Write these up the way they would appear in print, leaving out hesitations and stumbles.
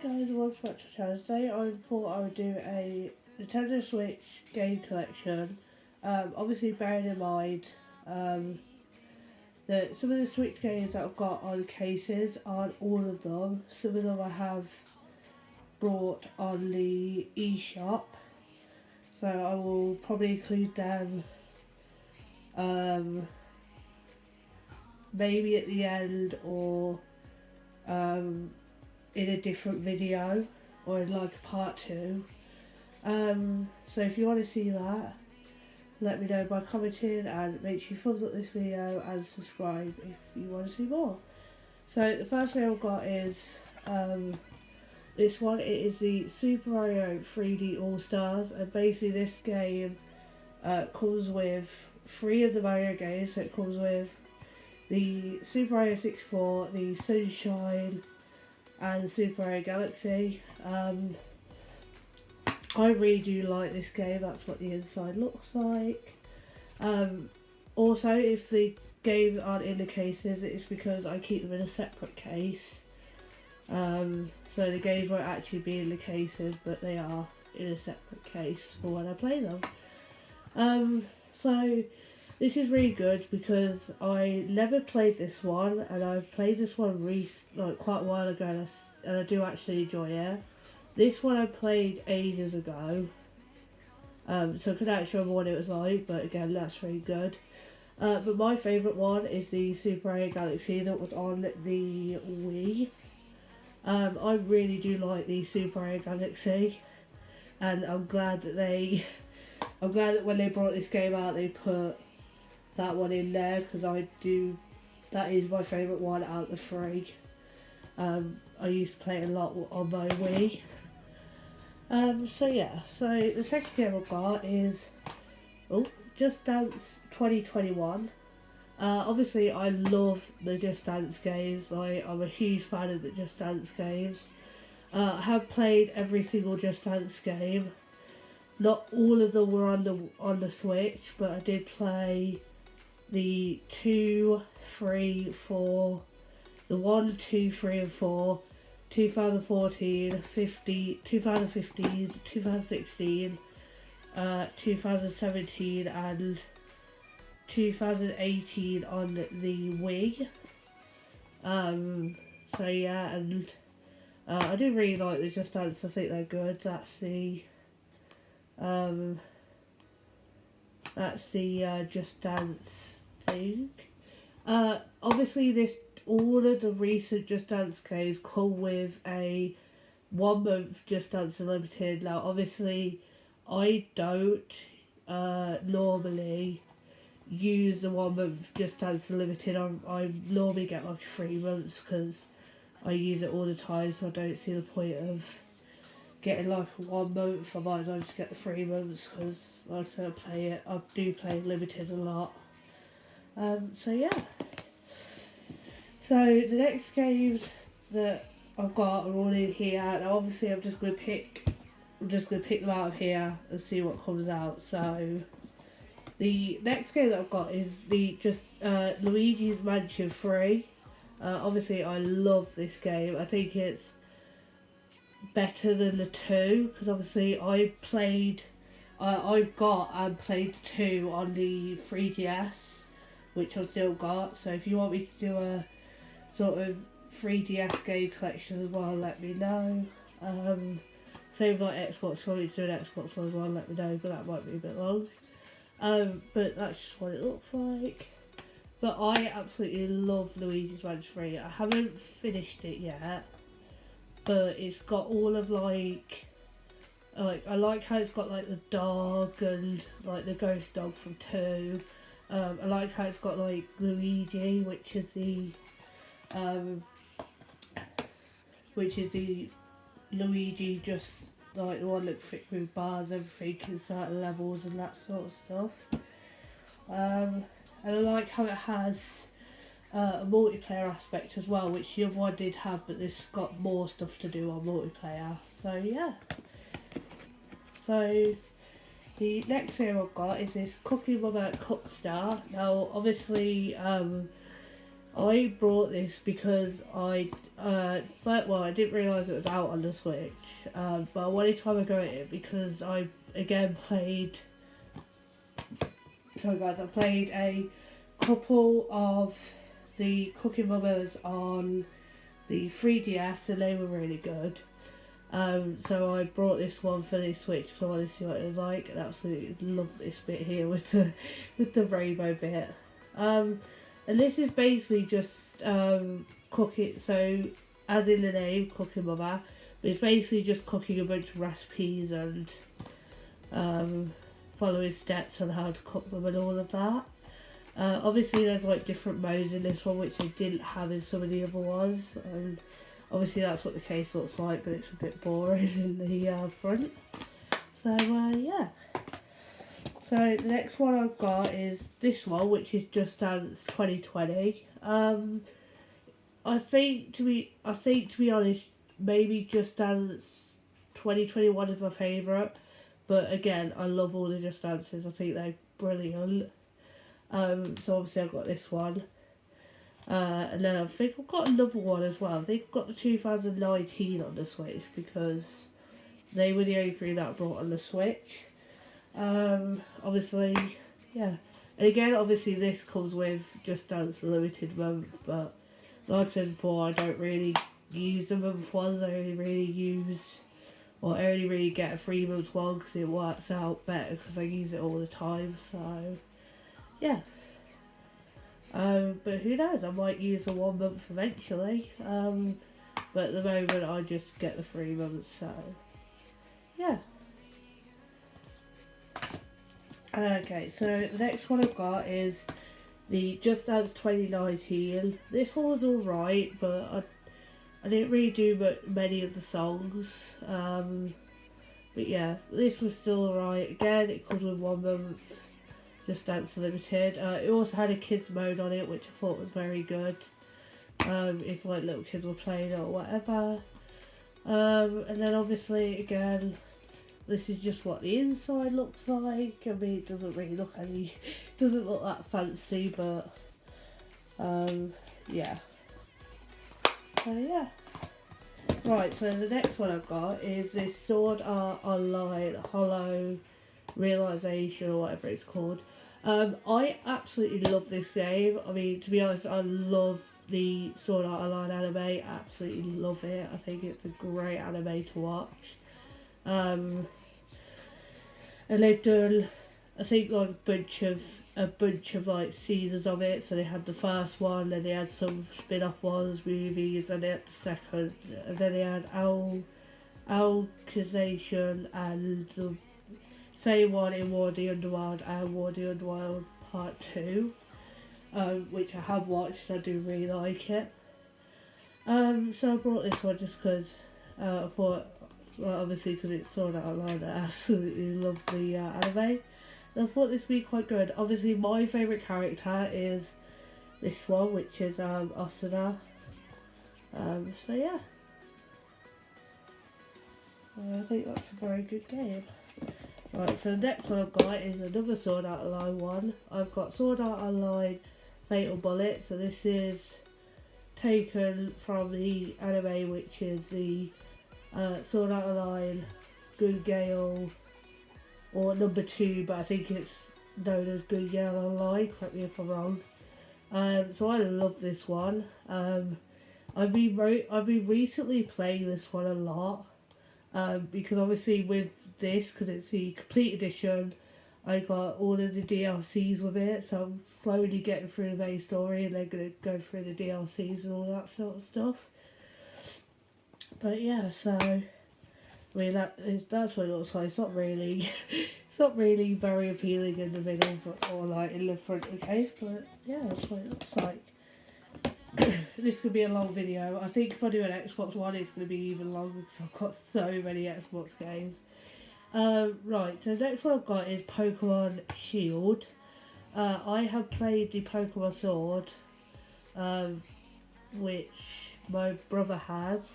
guys, and welcome back to the channel. Today I thought I would do a Nintendo Switch game collection. Obviously bearing in mind that some of the Switch games that I've got on cases aren't all of them. Some of them I have brought on the eShop. So I will probably include them maybe at the end or in a different video or in like a part 2. So if you want to see that, let me know by commenting, and make sure you thumbs up this video and subscribe if you want to see more. So the first thing I've got is this one. It is the Super Mario 3D All Stars, and basically this game comes with 3 of the Mario games. So it comes with the Super Mario 64, the Sunshine, and Super Mario Galaxy. I really do like this game. That's what the inside looks like. Also, if the games aren't in the cases, it's because I keep them in a separate case. So the games won't actually be in the cases, but they are in a separate case for when I play them. So this is really good because I never played this one, and I played this one quite a while ago, and I do actually enjoy it. This one I played ages ago, so I couldn't actually remember what it was like, but again, that's really good. But my favourite one is the Super Mario Galaxy that was on the Wii. I really do like the Super Mario Galaxy, and I'm glad that when they brought this game out, they put that one in there, because that is my favourite one out of the 3. I used to play it a lot on my Wii. So the second game I've got is Just Dance 2021. Obviously I love the Just Dance games. I'm a huge fan of the Just Dance games. I have played every single Just Dance game. Not all of them were on the Switch, but I did play the 2, 3, 4, the 1, 2, 3 and 4, 2014, 2015, 2016, 2017 and 2018 on the Wii. I do really like the Just Dance. I think they're good. That's the Just Dance thing. Obviously all of the recent Just Dance games come with a 1 month Just Dance Unlimited. Now obviously I don't normally use the 1 month Just Dance Unlimited. I normally get like 3 months because I use it all the time, so I don't see the point of getting like 1 month. I might as well just get the 3 months, because like I said, I do play limited a lot. So the next games that I've got are all in here. Now obviously I'm just gonna pick them out of here and see what comes out. So the next game that I've got is the Luigi's Mansion 3. Obviously I love this game. I think it's better than the 2, because obviously I've got and played the 2 on the 3DS, which I've still got. So if you want me to do a sort of 3DS game collection as well, let me know. Same like Xbox, if you want me to do an Xbox one as well, let me know, but that might be a bit long. But that's just what it looks like. But I absolutely love Luigi's Mansion 3. I haven't finished it yet, but it's got all of I like how it's got like the dog and like the ghost dog from 2. I like how it's got like Luigi, which is the Luigi, just like the one that fit with bars, everything in certain levels and that sort of stuff. And I like how it has a multiplayer aspect as well, which the other one did have, but this got more stuff to do on multiplayer. So yeah. So the next thing I've got is this Cooking Mama Cookstar. Now obviously I brought this because I didn't realise it was out on the Switch, but I wanted to have a go at it because I again played. So guys, I played a couple of the Cooking Mothers on the 3DS and they were really good. So I brought this one for the Switch because I wanted to see what it was like, and absolutely love this bit here with the rainbow bit. And this is basically just cooking, so as in the name, Cooking Mother, but it's basically just cooking a bunch of recipes and following steps on how to cook them and all of that. Obviously there's like different modes in this one which they didn't have in some of the other ones, and obviously that's what the case looks like, but it's a bit boring in the front. So yeah. So the next one I've got is this one, which is Just Dance 2020. I think to be honest, maybe Just Dance 2021 is my favourite. But again, I love all the Just Dances. I think they're brilliant. So obviously I've got this one. And then I think I've got another one as well. I think I've got the 2019 on the Switch because they were the only three that I brought on the Switch. Obviously, yeah. And again, obviously this comes with Just Dance Limited month, but like I said before, I don't really use the month ones. I only really get a 3 month one because it works out better because I use it all the time, so yeah. But who knows, I might use the 1 month eventually, but at the moment I just get the 3 months, so yeah. Okay, so the next one I've got is the Just Dance 2019. This one was alright, but I didn't really do many of the songs. But yeah, this was still alright. Again, it comes with 1 month, Just Dance Limited. It also had a kids mode on it, which I thought was very good. If like little kids were playing it or whatever. And then obviously again, this is just what the inside looks like. I mean, it doesn't really look doesn't look that fancy, but yeah. So yeah. Right, so the next one I've got is this Sword Art Online Hollow Realization or whatever it's called. I absolutely love this game. I mean, to be honest, I love the Sword Art Online anime. Absolutely love it. I think it's a great anime to watch. And they've done, I think, like a bunch of like seasons of it. So they had the first one, then they had some spin-off ones, movies, and they had the second, and then they had Accusation and the same one in War of the Underworld and War of the Underworld Part 2, which I have watched. I do really like it. So I brought this one just because I thought, well, obviously because it's Sword Art Online, I absolutely love the anime. And I thought this would be quite good. Obviously my favourite character is this one, which is Asuna. So yeah. I think that's a very good game. Right, so the next one I've got is another Sword Art Online one. I've got Sword Art Online Fatal Bullet. So this is taken from the anime, which is the Sword Art Online Good Gale, or number 2, but I think it's known as Good Gale Online, correct me if I'm wrong. So I love this one. I've been recently playing this one a lot, because obviously with this, because it's the complete edition, I got all of the DLCs with it, so I'm slowly getting through the main story and then going to go through the DLCs and all that sort of stuff. But yeah, so I mean that's what it looks like. It's not really very appealing in the middle or like in the front of the case, but yeah, that's what it looks like. This could be a long video. I think if I do an Xbox One, it's going to be even longer because I've got so many Xbox games. Right, so the next one I've got is Pokemon Shield. I have played the Pokemon Sword, which my brother has.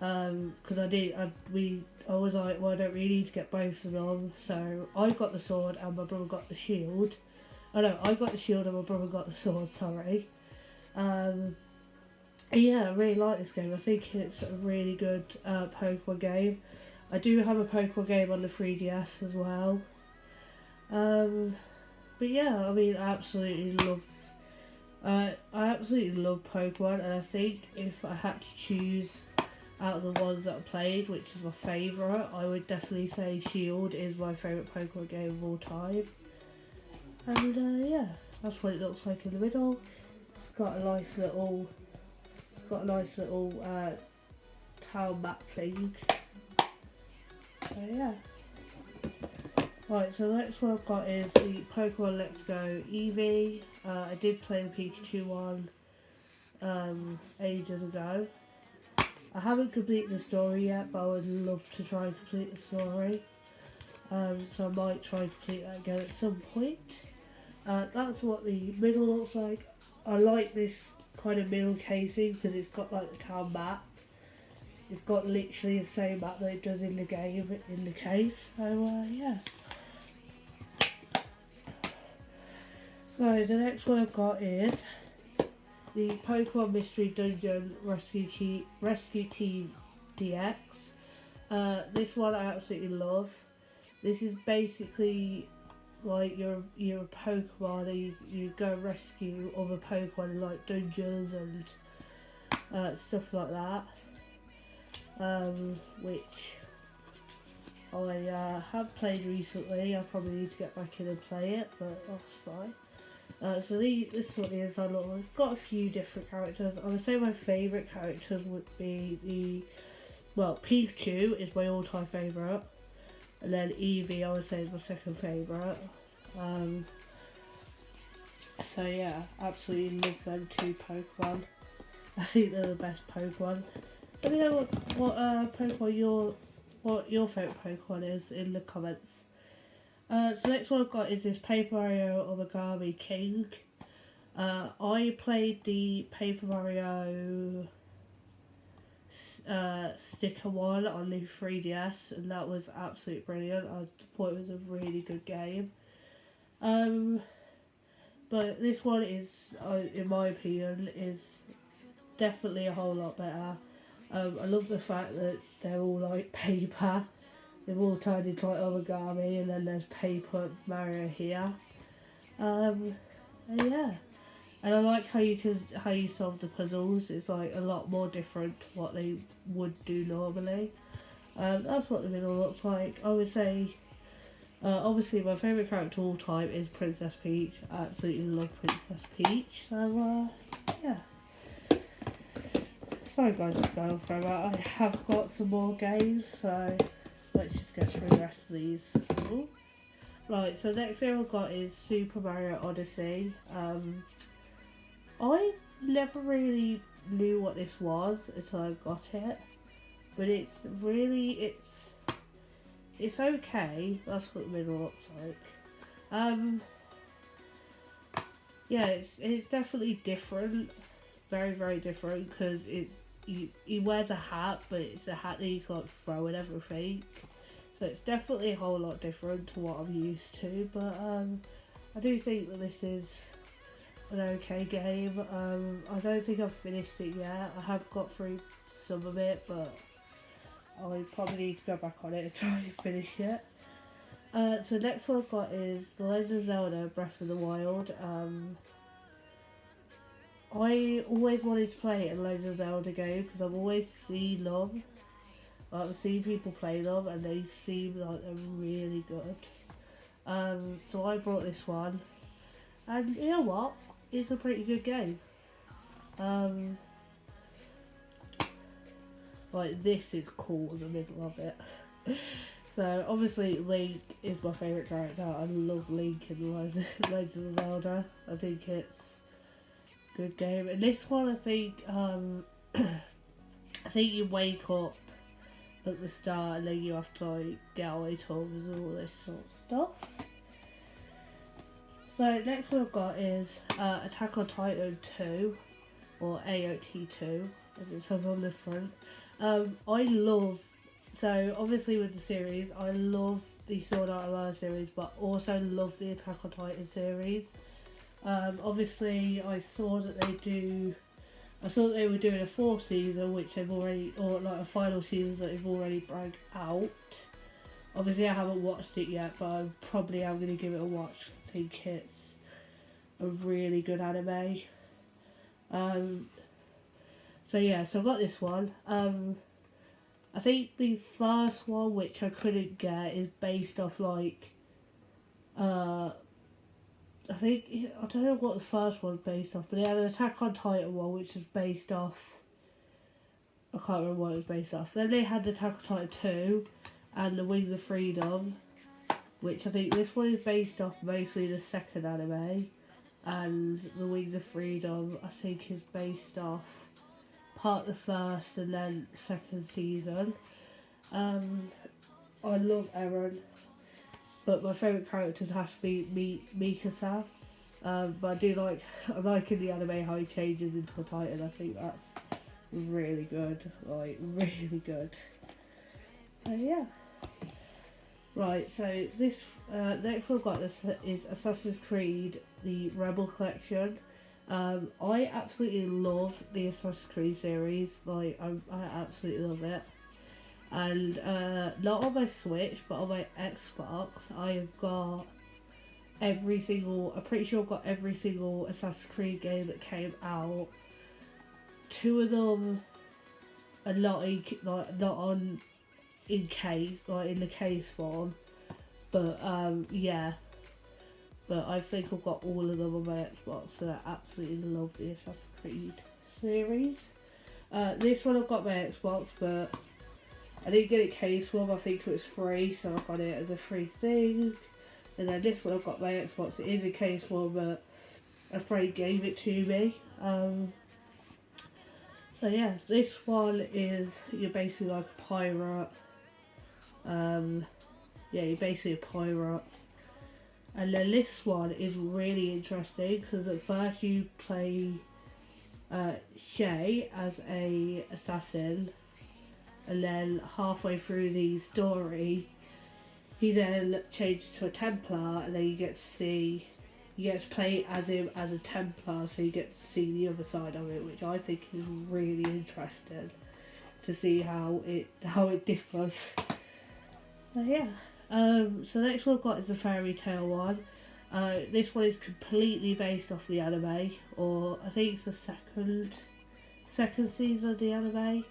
Because I was like, well, I don't really need to get both of them, so I got the sword and my brother got the shield. Oh no, I got the shield and my brother got the sword, sorry. Yeah, I really like this game. I think it's a really good Pokemon game. I do have a Pokemon game on the 3DS as well. But yeah, I mean, I absolutely love Pokemon, and I think if I had to choose out of the ones that I played, which is my favourite, I would definitely say Shield is my favourite Pokemon game of all time. And yeah, that's what it looks like in the middle. It's got a nice little town map thing. So yeah. Right, so the next one I've got is the Pokemon Let's Go Eevee. I did play the Pikachu one ages ago. I haven't completed the story yet, but I would love to try and complete the story. So I might try and complete that again at some point. That's what the middle looks like. I like this kind of middle casing because it's got like the town map. It's got literally the same map that it does in the game in the case. So yeah. So the next one I've got is the Pokemon Mystery Dungeon Rescue Team DX. This one I absolutely love. This is basically like you're a Pokemon and you go rescue other Pokemon in like dungeons and stuff like that. Which I have played recently. I probably need to get back in and play it, but that's fine. So this one is I've got a few different characters. I would say my favourite characters would be Pikachu is my all-time favourite, and then Eevee I would say is my second favourite. So yeah, absolutely love them two Pokemon. I think they're the best Pokemon. Let me know what your favourite Pokemon is in the comments. So next one I've got is this Paper Mario Origami King. I played the Paper Mario sticker one on the 3DS, and that was absolutely brilliant. I thought it was a really good game. But this one is, in my opinion, is definitely a whole lot better. I love the fact that they're all like paper. They've all turned into like origami, and then there's Paper Mario here. And yeah, and I like how you solve the puzzles. It's like a lot more different to what they would do normally. That's what the middle looks like. I would say, obviously my favourite character of all time is Princess Peach. I absolutely love Princess Peach. So yeah. Sorry guys, it's going for a while. I have got some more games, so let's just get through the rest of these. Ooh. Right, so next thing I've got is Super Mario Odyssey. I never really knew what this was until I got it, but it's okay. That's what the middle looks like. Yeah, it's definitely different, very very different, because he wears a hat, but it's a hat that you can't throw and everything. So it's definitely a whole lot different to what I'm used to, but I do think that this is an okay game. I don't think I've finished it yet. I have got through some of it, but I probably need to go back on it and try and finish it. So next one I've got is The Legend of Zelda Breath of the Wild. I always wanted to play a Legend of Zelda game because I've always seen them. I've seen people play them and they seem like they're really good. So I brought this one, and you know what? It's a pretty good game. Like this is cool in the middle of it. So obviously Link is my favourite character. I love Link in Legend of Zelda. I think it's a good game. And this one I think I think you wake up at the start and then you have to like get items and all this sort of stuff. So next one I've got is Attack on Titan 2, or AOT 2 as it says on the front. So obviously with the series, I love the Sword Art Online series, but also love the Attack on Titan series. Obviously, I saw that they were doing a fourth season, which they've already, or like a final season that they've already bragged out. Obviously, I haven't watched it yet, but I probably am going to give it a watch. I think it's a really good anime. So yeah, so I've got this one. I think the first one, which I couldn't get, is based off like, I don't know what the first one's based off, but they had an Attack on Titan one, which is based off, I can't remember what it was based off. Then they had the Attack on Titan 2 and the Wings of Freedom, which I think this one is based off mostly the second anime, and the Wings of Freedom I think is based off part of the first and then second season. I love Eren, but my favourite character has to be Mikasa. But I like in the anime how he changes into a Titan. I think that's really good, like really good. So yeah. Right, so this next one I've got is Assassin's Creed, the Rebel Collection. I absolutely love the Assassin's Creed series, like I absolutely love it. And not on my Switch, but on my Xbox, I've got I'm pretty sure I've got every single Assassin's Creed game that came out. Two of them are not on in case, like in the case form, but yeah. But I think I've got all of them on my Xbox, so I absolutely love the Assassin's Creed series. This one I've got my Xbox, but I didn't get it case form. I think it was free, so I got it as a free thing. And then this one I've got my Xbox. It is a case form, but a friend gave it to me. So yeah, this one is you're basically like a pirate. Yeah, you're basically a pirate. And then this one is really interesting because at first you play Shay as a assassin, and then halfway through the story, he then changes to a Templar, and then you get to play as him as a Templar, so you get to see the other side of it, which I think is really interesting to see how it differs. So yeah. So next one I've got is the Fairy Tale one. This one is completely based off the anime, or I think it's the second season of the anime.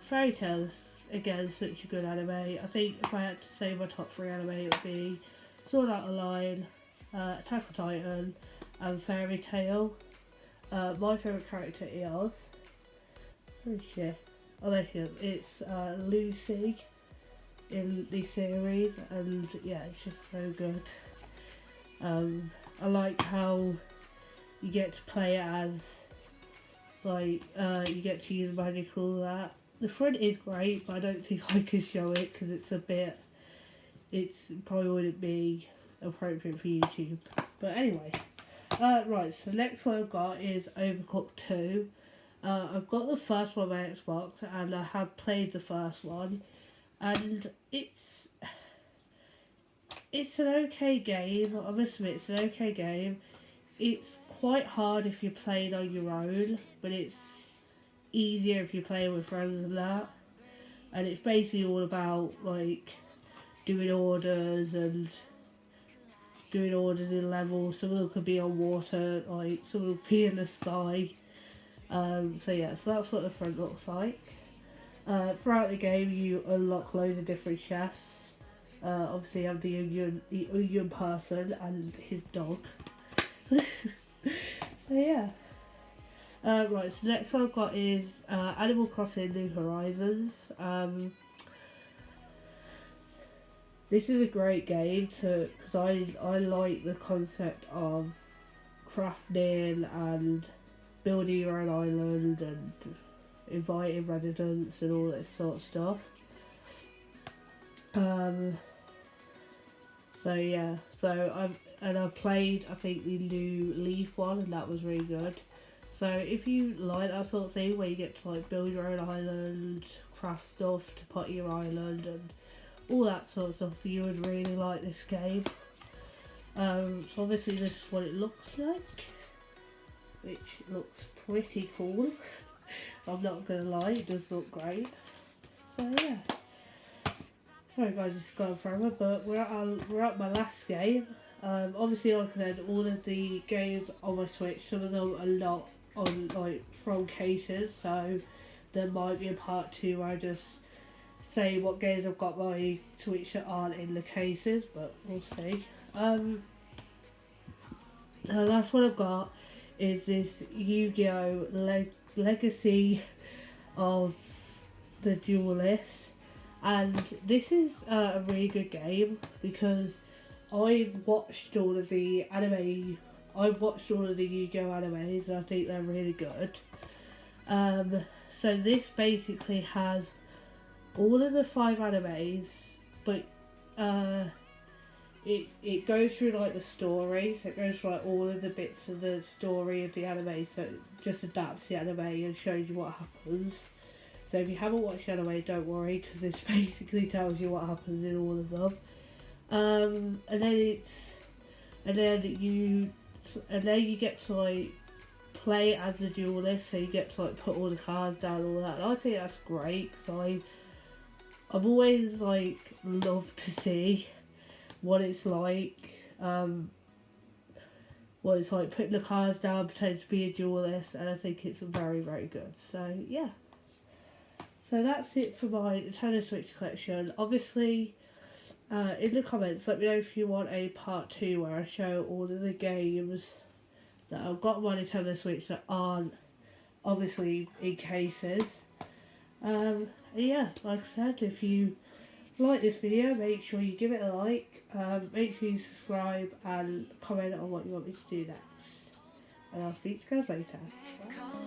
Fairy Tale is again such a good anime. I think if I had to say my top 3 anime, it would be Sword Art Online, Attack on Titan, and Fairy Tale. My favourite character is it's Lucy in the series, and yeah, it's just so good. I like how you get to play it as you get to use magical that. The front is great, but I don't think I can show it because it's probably wouldn't be appropriate for YouTube. But anyway, right, so next one I've got is Overcooked 2. I've got the first one on my Xbox, and I have played the first one, and it's an okay game. I must admit, it's an okay game. It's quite hard if you're playing on your own, but it's easier if you're playing with friends and that. And it's basically all about like doing orders in levels. Some of them could be on water, like some of them could be in the sky. So yeah, so that's what the front looks like. Throughout the game, you unlock loads of different chefs. Obviously, you have the onion person and his dog. So yeah. Right, so next one I've got is Animal Crossing New Horizons. This is a great game because I like the concept of crafting and building your own island and inviting residents and all that sort of stuff. So yeah, I played I think the new Leaf one, and that was really good. So if you like that sort of thing where you get to like build your own island, craft stuff to put your island and all that sort of stuff, you would really like this game. So obviously this is what it looks like, which looks pretty cool. I'm not gonna lie, it does look great. So yeah. Sorry guys, it's gone forever, but we're at my last game. Obviously, like I said, all of the games on my Switch, some of them are not on like from cases, so there might be a part 2 where I just say what games I've got my Switch that aren't in the cases, but we'll see. The last one I've got is this Yu-Gi-Oh! Legacy of the Duelist. And this is a really good game because I've watched all of the anime. I've watched all of the Yu-Gi-Oh! Animes and I think they're really good. So this basically has all of the 5 animes, but it goes through like the story, so it goes through like all of the bits of the story of the anime, so it just adapts the anime and shows you what happens. So if you haven't watched the anime, don't worry, because this basically tells you what happens in all of them. And then you get to like play as the duelist, so you get to like put all the cards down, all that. And I think that's great, because I've always like loved to see what it's like. What it's like putting the cards down, pretending to be a duelist, and I think it's very, very good. So yeah. So that's it for my Nintendo Switch collection. Obviously, in the comments, let me know if you want a part 2 where I show all of the games that I've got on my Nintendo Switch that aren't obviously in cases. Yeah, like I said, if you like this video, make sure you give it a like, make sure you subscribe and comment on what you want me to do next. And I'll speak to you guys later. Bye.